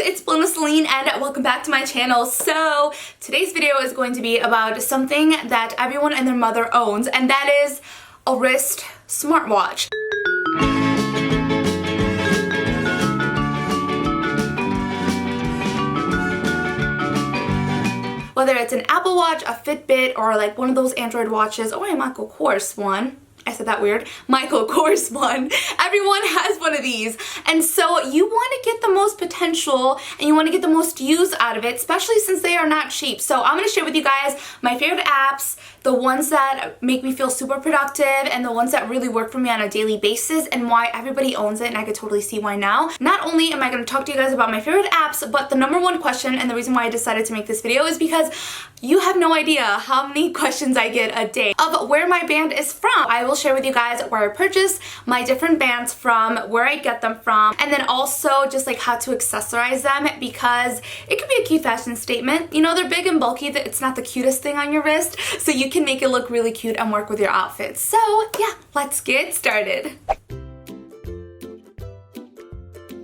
it's Belinda, Selene, and welcome back to my channel. So today's video is going to be about something that everyone and their mother owns, and that is a wrist smartwatch. Whether it's an Apple Watch, a Fitbit, or like one of those Android watches, or a Michael Kors one. I said that weird. Michael Kors one. Everyone has one of these. And so you want to get the most potential and you want to get the most use out of it, especially since they are not cheap. So I'm going to share with you guys my favorite apps, the ones that make me feel super productive and the ones that really work for me on a daily basis and why everybody owns it, and I could totally see why now. Not only am I going to talk to you guys about my favorite apps, but the number one question and the reason why I decided to make this video is because you have no idea how many questions I get a day of where my band is from. I will share with you guys where I purchase my different bands from, where I get them from, and then also just like how to accessorize them, because it could be a cute fashion statement. You know, they're big and bulky, that it's not the cutest thing on your wrist, so you can make it look really cute and work with your outfits. So yeah, let's get started.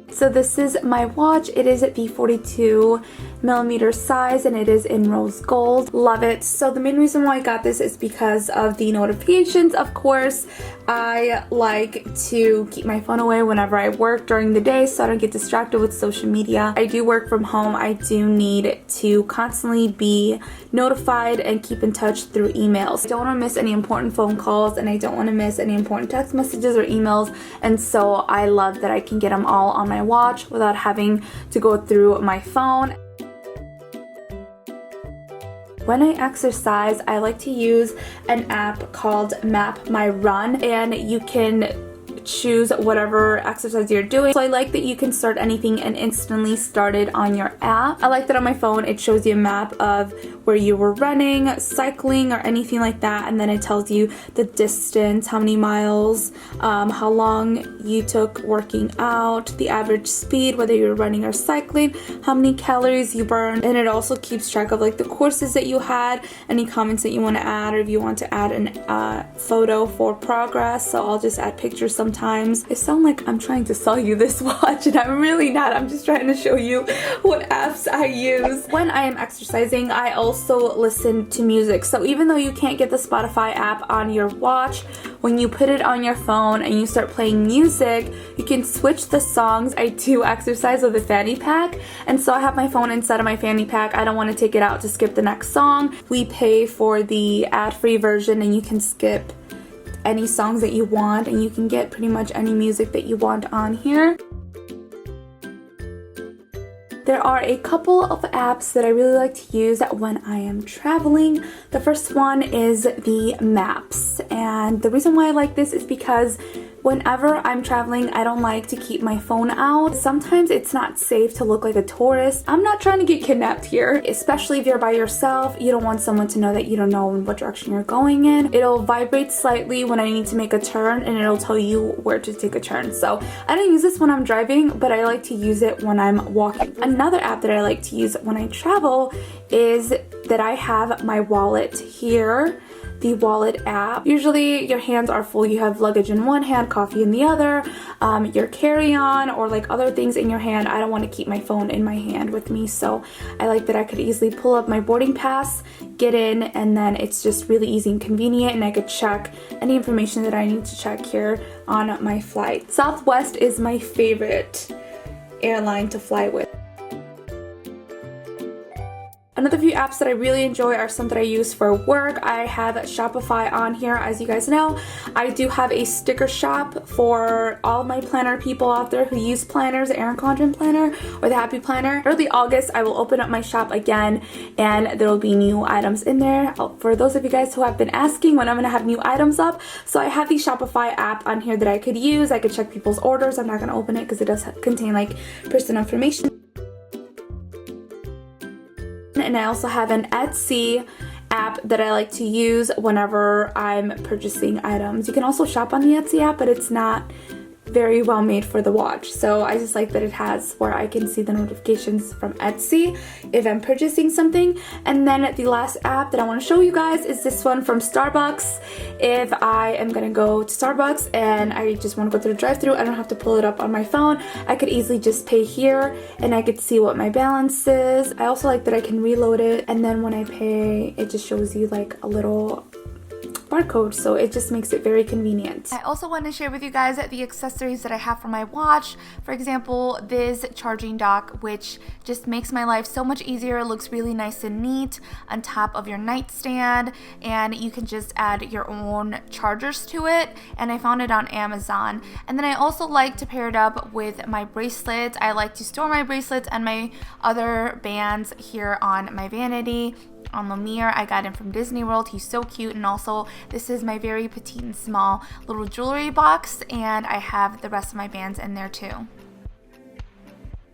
So this is my watch. It is at the 42mm size and it is in rose gold. Love it. So the main reason why I got this is because of the notifications. Of course, I like to keep my phone away whenever I work during the day so I don't get distracted with social media. I do work from home. I do need to constantly be notified and keep in touch through emails. I don't want to miss any important phone calls and I don't want to miss any important text messages or emails, and so I love that I can get them all on my watch without having to go through my phone. When I exercise, I like to use an app called Map My Run, and you can choose whatever exercise you're doing. So I like that you can start anything and instantly start it on your app. I like that on my phone it shows you a map of where you were running, cycling, or anything like that, and then it tells you the distance, how many miles, how long you took working out, the average speed, whether you're running or cycling, how many calories you burned, and it also keeps track of like the courses that you had, any comments that you want to add, or if you want to add a photo for progress. So I'll just add pictures sometimes. I sound like I'm trying to sell you this watch, and I'm really not. I'm just trying to show you what apps I use. When I am exercising, I also listen to music. So even though you can't get the Spotify app on your watch, when you put it on your phone and you start playing music, you can switch the songs. I do exercise with a fanny pack, and so I have my phone inside of my fanny pack. I don't want to take it out to skip the next song. We pay for the ad-free version and you can skip any songs that you want, and you can get pretty much any music that you want on here. There are a couple of apps that I really like to use when I am traveling. The first one is the Maps, and the reason why I like this is because whenever I'm traveling, I don't like to keep my phone out. Sometimes it's not safe to look like a tourist. I'm not trying to get kidnapped here, especially if you're by yourself. You don't want someone to know that you don't know in what direction you're going in. It'll vibrate slightly when I need to make a turn, and it'll tell you where to take a turn. So I don't use this when I'm driving, but I like to use it when I'm walking. Another app that I like to use when I travel is that I have my wallet here. The wallet app. Usually your hands are full. You have luggage in one hand, coffee in the other, your carry-on, or like other things in your hand. I don't want to keep my phone in my hand with me, so I like that I could easily pull up my boarding pass, get in, and then it's just really easy and convenient, and I could check any information that I need to check here on my flight. Southwest is my favorite airline to fly with. Another few apps that I really enjoy are some that I use for work. I have Shopify on here. As you guys know, I do have a sticker shop for all my planner people out there who use planners, the Erin Condren planner or the Happy Planner. Early August, I will open up my shop again, and there will be new items in there. For those of you guys who have been asking when I'm going to have new items up, so I have the Shopify app on here that I could use. I could check people's orders. I'm not going to open it because it does contain like personal information. And I also have an Etsy app that I like to use whenever I'm purchasing items. You can also shop on the Etsy app, but it's not very well made for the watch. So I just like that it has where I can see the notifications from Etsy if I'm purchasing something. And then the last app that I want to show you guys is this one from Starbucks. If I am gonna go to Starbucks and I just want to go through the drive-thru, I don't have to pull it up on my phone. I could easily just pay here and I could see what my balance is. I also like that I can reload it, and then when I pay, it just shows you like a little barcode, so it just makes it very convenient. I also want to share with you guys the accessories that I have for my watch. For example, this charging dock, which just makes my life so much easier. It looks really nice and neat on top of your nightstand, and you can just add your own chargers to it, and I found it on Amazon. And then I also like to pair it up with my bracelets. I like to store my bracelets and my other bands here on my vanity. On Lemire, I got him from Disney World. He's so cute. And also, this is my very petite and small little jewelry box, and I have the rest of my bands in there too.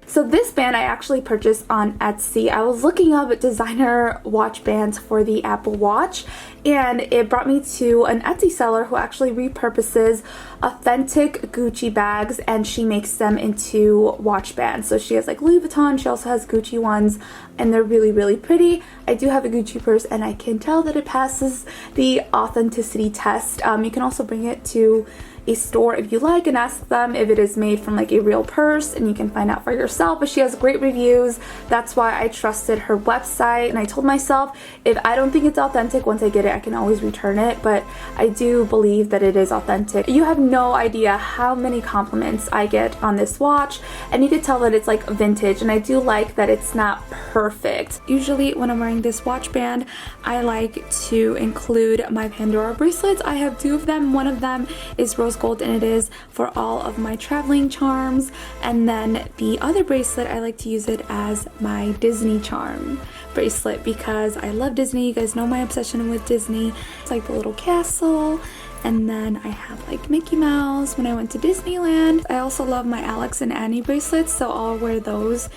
So this band I actually purchased on Etsy. I was looking up designer watch bands for the Apple Watch, and it brought me to an Etsy seller who actually repurposes authentic Gucci bags, and she makes them into watch bands. So she has like Louis Vuitton, she also has Gucci ones, and they're really, really pretty. I do have a Gucci purse, and I can tell that it passes the authenticity test. You can also bring it to a store if you like and ask them if it is made from like a real purse, and you can find out for yourself. But she has great reviews. That's why I trusted her website, and I told myself if I don't think it's authentic, once I get it I can always return it, but I do believe that it is authentic. You have no idea how many compliments I get on this watch, and you can tell that it's like vintage, and I do like that it's not perfect. Usually when I'm wearing this watch band, I like to include my Pandora bracelets. I have two of them. One of them is rose gold, and it is for all of my traveling charms, and then the other bracelet I like to use it as my Disney charm bracelet because I love Disney. You guys know my obsession with Disney. It's like the little castle, and then I have like Mickey Mouse when I went to Disneyland. I also love my Alex and Annie bracelets, so I'll wear those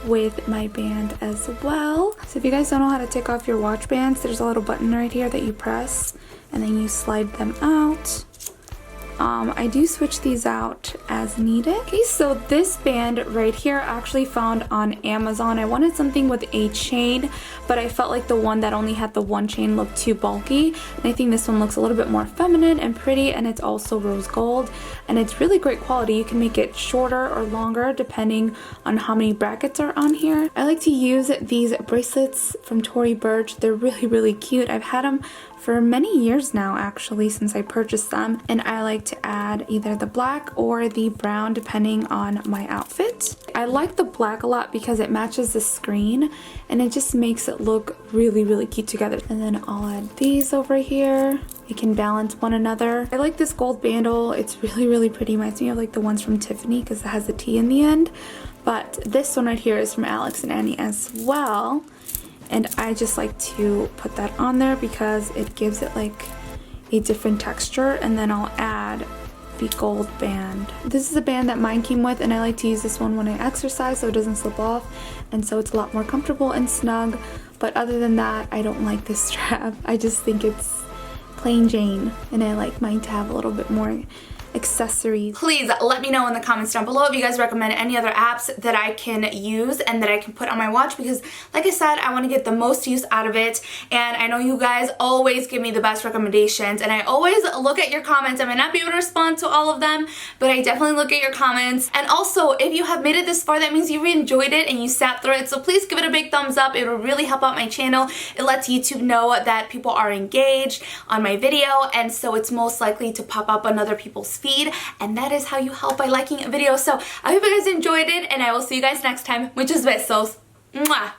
with my band as well. So if you guys don't know how to take off your watch bands, there's a little button right here that you press and then you slide them out. I do switch these out as needed. Okay, so this band right here I actually found on Amazon. I wanted something with a chain, but I felt like the one that only had the one chain looked too bulky, and I think this one looks a little bit more feminine and pretty, and it's also rose gold, and it's really great quality. You can make it shorter or longer depending on how many brackets are on here. I like to use these bracelets from Tory Burch. They're really, really cute. I've had them for many years now, actually, since I purchased them, and I like to add either the black or the brown depending on my outfit. I like the black a lot because it matches the screen and it just makes it look really, really cute together. And then I'll add these over here. They can balance one another. I like this gold bandle. It's really, really pretty. Reminds me of like the ones from Tiffany because it has a T in the end. But this one right here is from Alex and Annie as well. And I just like to put that on there because it gives it like a different texture. And then I'll add the gold band. This is a band that mine came with, and I like to use this one when I exercise so it doesn't slip off, and so it's a lot more comfortable and snug. But other than that, I don't like this strap. I just think it's plain Jane, and I like mine to have a little bit more accessories. Please let me know in the comments down below if you guys recommend any other apps that I can use and that I can put on my watch, because like I said, I want to get the most use out of it, and I know you guys always give me the best recommendations, and I always look at your comments. I might not be able to respond to all of them, but I definitely look at your comments. And also, if you have made it this far, that means you enjoyed it and you sat through it, so please give it a big thumbs up. It will really help out my channel. It lets YouTube know that people are engaged on my video, and so it's most likely to pop up on other people's feed, and that is how you help by liking a video. So I hope you guys enjoyed it, and I will see you guys next time. Muchos besos. Mwah.